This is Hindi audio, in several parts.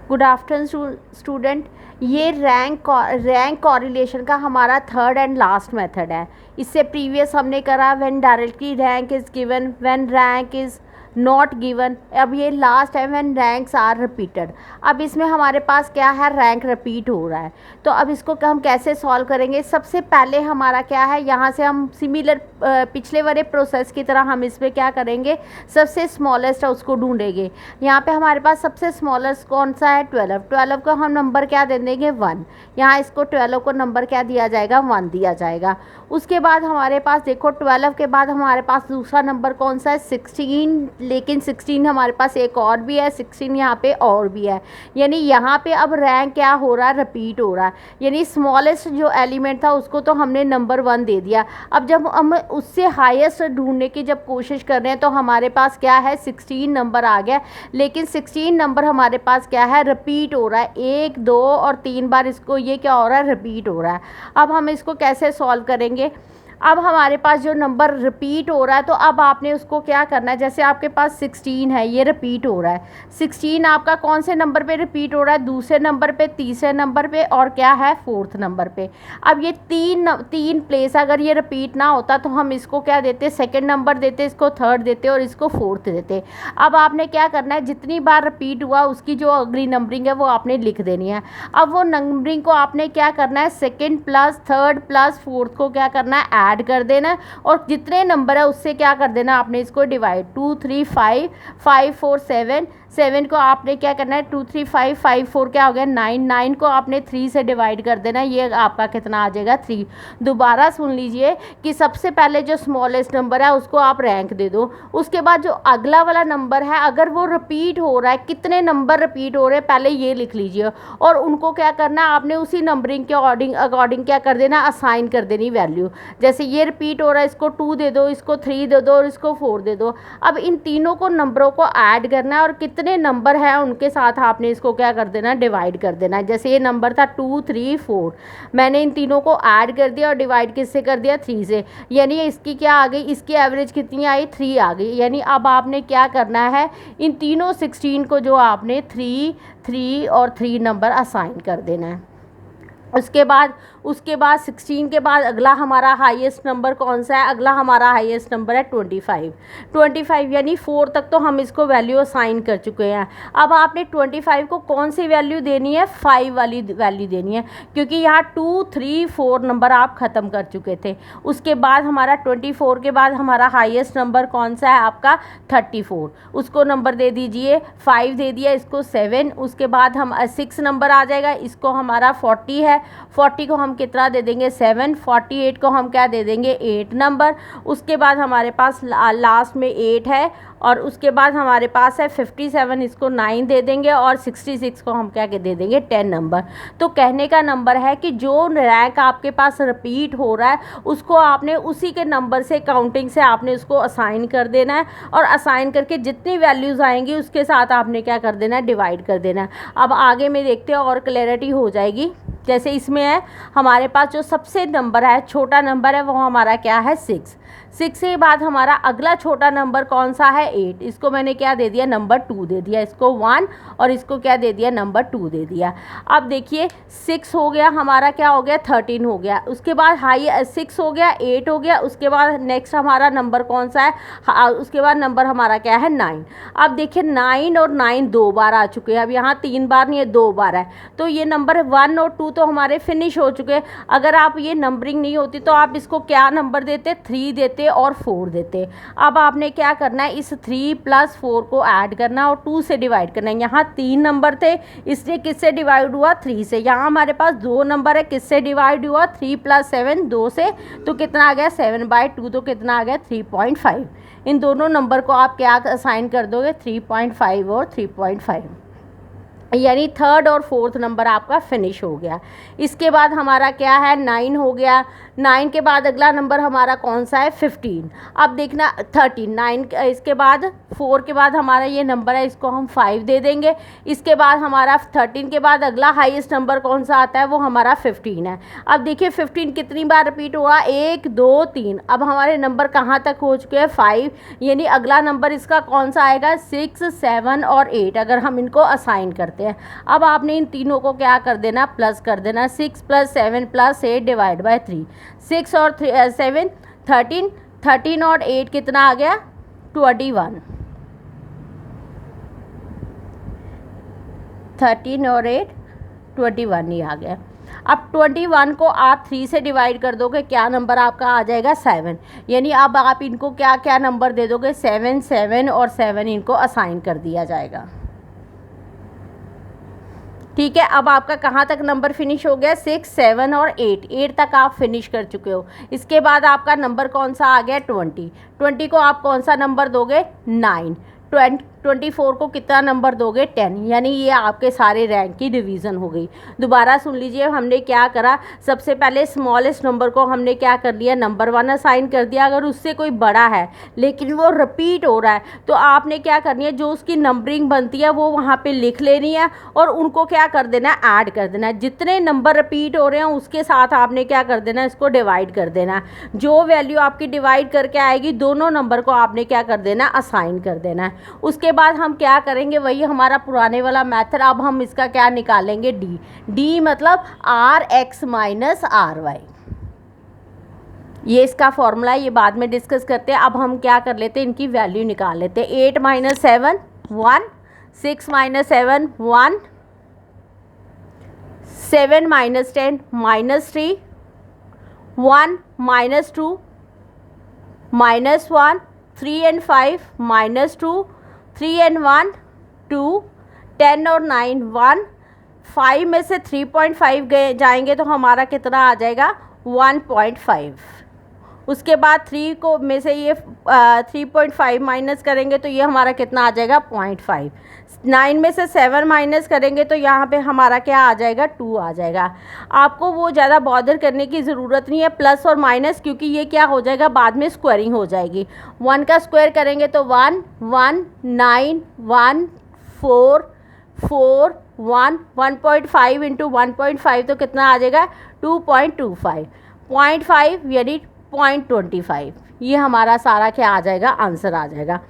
Good afternoon student. ये रैंक कॉरिलेशन का हमारा थर्ड एंड लास्ट मेथड है। इससे प्रीवियस हमने करा when directly rank is given, when rank is not given. अब ये लास्ट है व्हेन रैंक्स आर रिपीटेड। अब इसमें हमारे पास क्या है, रैंक रिपीट हो रहा है। तो अब इसको हम कैसे सॉल्व करेंगे? सबसे पहले हमारा क्या है, यहाँ से हम सिमिलर पिछले वाले प्रोसेस की तरह हम इसमें क्या करेंगे, सबसे स्मॉलेस्ट है उसको ढूंढेंगे। यहाँ पे हमारे पास सबसे स्मॉलेस्ट कौन सा है, 12। 12 को हम नंबर क्या दे देंगे, 1। यहाँ इसको 12 को नंबर क्या दिया जाएगा, 1 दिया जाएगा। उसके बाद हमारे पास देखो 12 के बाद हमारे पास दूसरा नंबर कौन सा है, 16। लेकिन 16 हमारे पास एक और भी है, 16 यहाँ पे और भी है। यानी यहाँ पे अब रैंक क्या हो रहा है, रिपीट हो रहा है। यानी स्मॉलेस्ट जो एलिमेंट था उसको तो हमने नंबर 1 दे दिया। अब जब हम उससे हाईएस्ट ढूंढने की जब कोशिश कर रहे हैं तो हमारे पास क्या है, 16 नंबर आ गया। लेकिन 16 नंबर हमारे पास क्या है, रिपीट हो रहा है। 1, 2 और 3 बार इसको ये क्या हो रहा है, रिपीट हो रहा है। अब हम इसको कैसे सॉल्व करेंगे? अब हमारे पास जो नंबर रिपीट हो रहा है तो अब आपने उसको क्या करना है, जैसे आपके पास 16 है, ये रिपीट हो रहा है। 16 आपका कौन से नंबर पे रिपीट हो रहा है, दूसरे नंबर पे, तीसरे नंबर पे और क्या है, फोर्थ नंबर पे। अब ये तीन प्लेस अगर ये रिपीट ना होता तो हम इसको क्या देते, सेकंड नंबर देते, इसको थर्ड देते और इसको फोर्थ देते। अब आपने क्या करना है, जितनी बार रिपीट हुआ उसकी जो अगली नंबरिंग है वो आपने लिख देनी है। अब वो नंबरिंग को आपने क्या करना है, second plus third plus fourth को क्या करना है, ऐड कर देना। और जितने नंबर है उससे क्या कर देना, आपने इसको डिवाइड। 2 3 5 5 4 7 7 को आपने क्या करना है, 2 3 5 5 4 क्या हो गया, 9। 9 को आपने 3 से डिवाइड कर देना। ये आपका कितना आ जाएगा, 3। दोबारा सुन लीजिए कि सबसे पहले जो स्मॉलेस्ट नंबर है उसको आप रैंक दे दो। उसके बाद जो अगला वाला नंबर है अगर वो रिपीट हो रहा है, कितने नंबर रिपीट हो रहे हैं पहले ये लिख लीजिए। और उनको क्या करना है, आपने उसी नंबरिंग के अकॉर्डिंग क्या कर देना, असाइन कर देनी वैल्यू। जैसे ये रिपीट हो रहा है, इसको 2 दे दो, इसको 3 दे दो और इसको 4 दे दो। अब इन तीनों को नंबरों को ऐड करना है और कितने नंबर है उनके साथ आपने इसको क्या कर देना, डिवाइड कर देना है। जैसे ये नंबर था 2 3 4, मैंने इन तीनों को ऐड कर दिया और डिवाइड किससे कर दिया, 3 से। यानी इसकी क्या आ गई, इसकी एवरेज कितनी आई, 3 आ गई। यानी अब आपने क्या करना है, इन तीनों 16 को जो आपने 3 3 और 3 नंबर असाइन कर देना है। उसके बाद 16 के बाद अगला हमारा हाईएस्ट नंबर कौन सा है, अगला हमारा हाईएस्ट नंबर है 25। 25 यानी 4 तक तो हम इसको वैल्यू असाइन कर चुके हैं। अब आपने 25 को कौन सी वैल्यू देनी है, 5 वाली वैल्यू देनी है, क्योंकि यहाँ 2 3 4 नंबर आप ख़त्म कर चुके थे। उसके बाद हमारा 24 के बाद हमारा हाईएस्ट नंबर कौन सा है आपका, 34। उसको नंबर दे दीजिए, 5 दे दिया, इसको 7। उसके बाद हम 6 नंबर आ जाएगा, इसको हमारा 40 है। 40 को हम कितना दे देंगे, 7। 48 को हम क्या दे देंगे, 8 नंबर। उसके बाद हमारे पास लास्ट में 8 है और उसके बाद हमारे पास है 57, इसको 9 दे देंगे और 66 को हम क्या दे देंगे, 10 नंबर। तो कहने का नंबर है कि जो रैंक आपके पास रिपीट हो रहा है उसको आपने उसी के नंबर से काउंटिंग से आपने उसको असाइन कर देना है और असाइन करके जितनी वैल्यूज़ आएंगी उसके साथ आपने क्या कर देना है, डिवाइड कर देना है। अब आगे में देखते हैं और क्लैरिटी हो जाएगी। जैसे इसमें है हमारे पास जो सबसे नंबर है, छोटा नंबर है, वो हमारा क्या है, 6। 6 के बाद हमारा अगला छोटा नंबर कौन सा है, 8। इसको मैंने क्या दे दिया, नंबर 2 दे दिया, इसको 1 और इसको क्या दे दिया, नंबर 2 दे दिया। अब देखिए 6 हो गया हमारा, क्या हो गया, 13 हो गया। उसके बाद 6 हो गया, 8 हो गया। उसके बाद नेक्स्ट हमारा नंबर कौन सा है, उसके बाद नंबर हमारा क्या है, 9। अब देखिए 9 और 9 2 बार आ चुके हैं। अब यहाँ 3 बार नहीं है, 2 बार है। तो ये नंबर 1 और 2 तो हमारे फिनिश हो चुके हैं। अगर आप ये नंबरिंग नहीं होती तो आप इसको क्या नंबर देते, 3 देते और 4 देते। अब आपने क्या करना है, इस 3 + 4 को ऐड करना और 2 से डिवाइड करना है। यहाँ 3 नंबर थे, इसलिए किससे डिवाइड हुआ, 3 से। यहाँ हमारे पास 2 नंबर है, किससे डिवाइड हुआ, 3 + 7 2 से। तो कितना आ गया, 7/2। तो कितना आ गया, 3.5। इन दोनों नंबर को आप क्या असाइन कर दोगे, 3.5 और 3.5। यानी थर्ड और फोर्थ नंबर आपका फिनिश हो गया। इसके बाद हमारा क्या है, 9 हो गया। 9 के बाद अगला नंबर हमारा कौन सा है, 15। अब देखना 13, 9 इसके बाद 4 के बाद हमारा ये नंबर है, इसको हम 5 दे देंगे। इसके बाद हमारा 13 के बाद अगला हाईएस्ट नंबर कौन सा आता है, वो हमारा 15 है। अब देखिए 15 कितनी बार रिपीट हुआ, 1 2 3। अब हमारे नंबर कहाँ तक हो चुके हैं, 5। यानी अगला नंबर इसका कौन सा आएगा, 6 7 और 8 अगर हम इनको असाइन करते जाते हैं। अब आपने इन तीनों को क्या कर देना, प्लस कर देना। 6 + 7 + 8 डिवाइड बाय 3। 6 और 7 13, 13 और 8 कितना आ गया, 21। 13 और 8 21 ही आ गया। अब 21 को आप 3 से डिवाइड कर दोगे, क्या नंबर आपका आ जाएगा, 7। यानी अब आप इनको क्या क्या नंबर दे दोगे, 7 7 और 7 इनको असाइन कर दिया जाएगा। ठीक है, अब आपका कहाँ तक नंबर फिनिश हो गया, 6 7 और 8 तक आप फिनिश कर चुके हो। इसके बाद आपका नंबर कौन सा आ गया, 20। 20 को आप कौन सा नंबर दोगे, 9। 24 को कितना नंबर दोगे, 10। यानी ये आपके सारे रैंक की डिवीज़न हो गई। दोबारा सुन लीजिए, हमने क्या करा, सबसे पहले स्मॉलेस्ट नंबर को हमने क्या कर लिया, नंबर 1 असाइन कर दिया। अगर उससे कोई बड़ा है लेकिन वो रिपीट हो रहा है तो आपने क्या करनी है, जो उसकी नंबरिंग बनती है वो वहाँ पे लिख लेनी है और उनको क्या कर देना है, ऐड कर देना है। जितने नंबर रिपीट हो रहे हैं उसके साथ आपने क्या कर देना है, इसको डिवाइड कर देना है। जो वैल्यू आपकी डिवाइड करके आएगी दोनों नंबर को आपने क्या कर देना, असाइन कर देना है। उसके बाद हम क्या करेंगे, वही हमारा पुराने वाला मेथड। अब हम इसका क्या निकालेंगे, डी मतलब RX - RY। ये इसका फॉर्मूला है, ये बाद में डिस्कस करते हैं। अब हम क्या कर लेते हैं, इनकी वैल्यू निकाल लेते हैं। 8 - 7 1, 6 - 7 1, 7 - 10 -3, 1 - 2 -1, 3 and 5 -2, 3 and 1 2, 10 और 9 1। 5 में से 3.5 गए जाएंगे तो हमारा कितना आ जाएगा, 1.5। उसके बाद 3 को में से ये 3.5 माइनस करेंगे तो ये हमारा कितना आ जाएगा, 0.5। 9 में से 7 माइनस करेंगे तो यहाँ पे हमारा क्या आ जाएगा, 2 आ जाएगा। आपको वो ज़्यादा बॉदर करने की ज़रूरत नहीं है प्लस और माइनस, क्योंकि ये क्या हो जाएगा, बाद में स्क्वायरिंग हो जाएगी। 1 का स्क्वायर करेंगे तो 1 1 9 1 4 4 1, 1.5 इंटू 1.5 तो कितना आ जाएगा, 2.25। 0.5 यानी 0.25। ये हमारा सारा क्या आ जाएगा, आंसर आ जाएगा।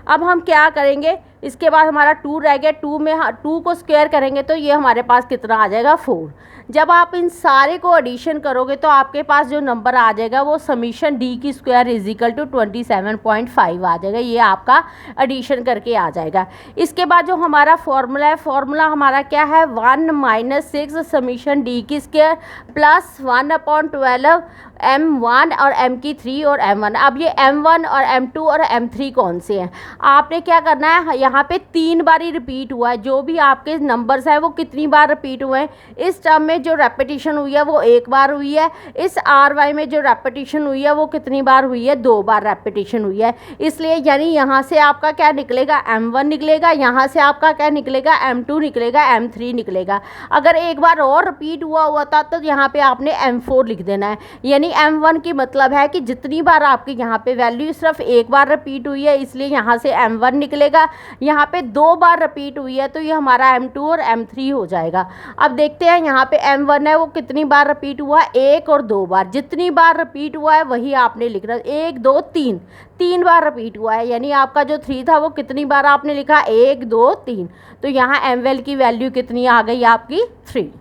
अब हम क्या करेंगे, इसके बाद हमारा 2 रह गया। 2 में 2 को स्क्वायर करेंगे तो ये हमारे पास कितना आ जाएगा, 4। जब आप इन सारे को एडिशन करोगे तो आपके पास जो नंबर आ जाएगा वो समीशन डी की स्क्वायर इजिकल टू 27.5 आ जाएगा। ये आपका एडिशन करके आ जाएगा। इसके बाद जो हमारा फॉर्मूला है, फॉर्मूला हमारा क्या है, 1 - 6 समीशन डी की स्क्वायर प्लस 1/12 M1 और M की 3 और M1। अब ये M1 और M2 और M3 कौन से हैं, आपने क्या करना है, यहाँ पे 3 बार ही रिपीट हुआ है। जो भी आपके नंबर्स हैं वो कितनी बार रिपीट हुए हैं, इस टर्म में जो रेपिटेशन हुई है वो 1 बार हुई है। इस RY में जो रेपिटेशन हुई है वो कितनी बार हुई है, 2 बार रेपिटेशन हुई है। इसलिए यानी यहाँ से आपका क्या निकलेगा, M1 निकलेगा, यहाँ से आपका क्या निकलेगा, M2 निकलेगा, M3 निकलेगा। अगर एक बार और रिपीट हुआ था तो यहाँ पे आपने M4 लिख देना है। यानी M1 की मतलब है कि जितनी बार आपके यहाँ पे वैल्यू सिर्फ 1 बार रिपीट हुई है, इसलिए यहाँ से M1 निकलेगा। यहाँ पे 2 बार रिपीट हुई है तो ये हमारा M2 और M3 हो जाएगा। अब देखते हैं यहाँ पे M1 है वो कितनी बार रिपीट हुआ, 1 और 2 बार। जितनी बार रिपीट हुआ है वही आपने लिखना, 1 2 3, 3 बार रिपीट हुआ है। यानी आपका जो 3 था वो कितनी बार आपने लिखा, 1 2 3। तो यहाँ M1 की वैल्यू कितनी आ गई आपकी, 3।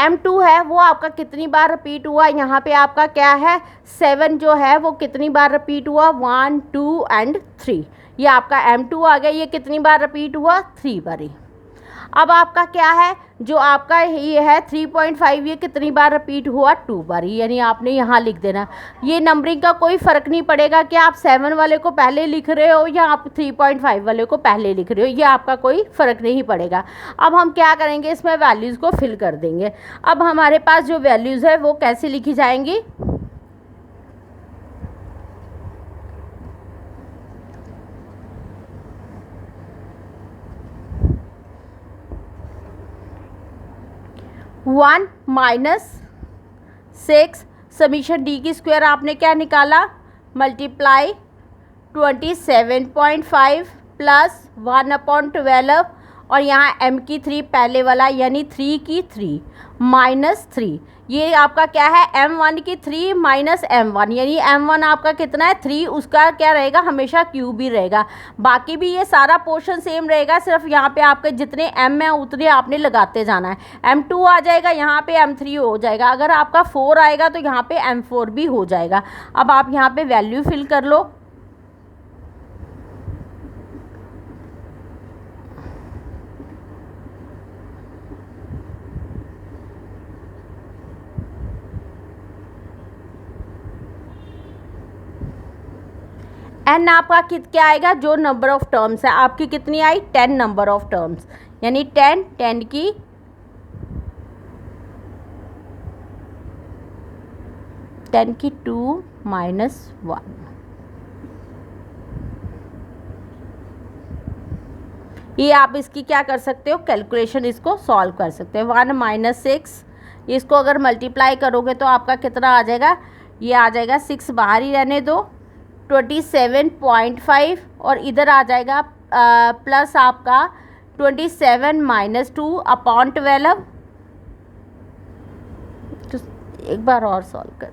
M2 है वो आपका कितनी बार रिपीट हुआ, यहाँ पे आपका क्या है, 7 जो है वो कितनी बार रिपीट हुआ, 1 2 एंड 3। ये आपका M2 आ गया। ये कितनी बार रिपीट हुआ, 3 बार ही। अब आपका क्या है, जो आपका ये है 3.5, ये कितनी बार रिपीट हुआ, 2 बार ही। यानी आपने यहाँ लिख देना। ये नंबरिंग का कोई फ़र्क नहीं पड़ेगा कि आप 7 वाले को पहले लिख रहे हो या आप 3.5 वाले को पहले लिख रहे हो, ये आपका कोई फ़र्क नहीं पड़ेगा। अब हम क्या करेंगे, इसमें वैल्यूज़ को फिल कर देंगे। अब हमारे पास जो वैल्यूज़ है वो कैसे लिखी जाएंगी, वन -6 समीशन डी की स्क्वायर आपने क्या निकाला, मल्टीप्लाई 27.5 प्लस 1/12 और यहाँ m की 3 पहले वाला यानी 3 की 3 माइनस 3, ये आपका क्या है m1 की 3 माइनस m1 यानी m1 आपका कितना है 3, उसका क्या रहेगा हमेशा क्यूब ही रहेगा। बाकी भी ये सारा पोर्शन सेम रहेगा, सिर्फ यहाँ पे आपके जितने m है उतने आपने लगाते जाना है। m2 आ जाएगा, यहाँ पे m3 हो जाएगा, अगर आपका 4 आएगा तो यहाँ पे m4 भी हो जाएगा। अब आप यहाँ पे वैल्यू फिल कर लो। एन आपका क्या आएगा, जो नंबर ऑफ टर्म्स है आपकी कितनी आई 10 नंबर ऑफ टर्म्स, यानी 10 की 2 माइनस 1। ये आप इसकी क्या कर सकते हो कैलकुलेशन, इसको सॉल्व कर सकते हो। 1 माइनस 6, इसको अगर मल्टीप्लाई करोगे तो आपका कितना आ जाएगा, ये आ जाएगा 6 बाहर ही रहने दो 27.5 और इधर आ जाएगा प्लस आपका 27 माइनस 2 अपॉन 12। तो एक बार और सॉल्व कर,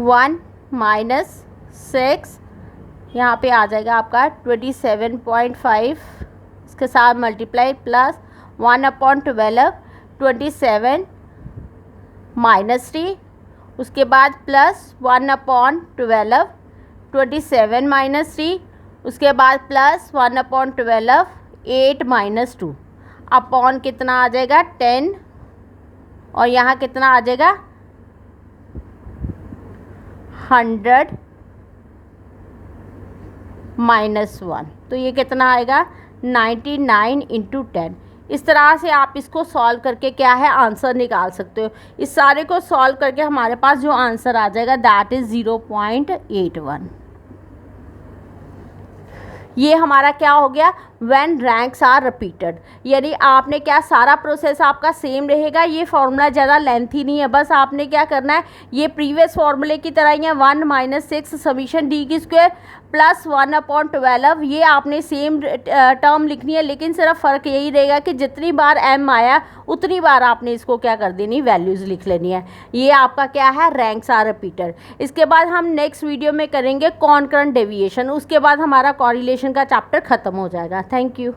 1 माइनस 6 यहाँ पे आ जाएगा आपका 27.5, इसके साथ मल्टीप्लाई प्लस 1 अपॉन 12 27 माइनस 3, उसके बाद प्लस 1 अपॉन 12 27 माइनस 3, उसके बाद प्लस 1 अपॉन 12 8 माइनस 2 अपॉन कितना आ जाएगा 10 और यहाँ कितना आ जाएगा 100 माइनस 1, तो ये कितना आएगा 99 इंटू 10। इस तरह से आप इसको सॉल्व करके क्या है आंसर निकाल सकते हो। इस सारे को सॉल्व करके हमारे पास जो आंसर आ जाएगा दैट इज़ 0.81। ये हमारा क्या हो गया व्हेन रैंक्स आर रिपीटेड, यानी आपने क्या सारा प्रोसेस आपका सेम रहेगा। ये फार्मूला ज़्यादा लेंथी नहीं है, बस आपने क्या करना है ये प्रीवियस फार्मूले की तरह ही है 1 माइनस 6 समीशन डी की स्क्वायर प्लस 1 अपॉन 12, ये आपने सेम टर्म लिखनी है, लेकिन सिर्फ फ़र्क यही रहेगा कि जितनी बार m आया उतनी बार आपने इसको क्या कर देनी वैल्यूज़ लिख लेनी है। ये आपका क्या है रैंक्स आर रिपीटेड। इसके बाद हम नेक्स्ट वीडियो में करेंगे कॉन्करेंट डेविएशन, उसके बाद हमारा कॉरिलेशन का चैप्टर ख़त्म हो जाएगा। Thank you.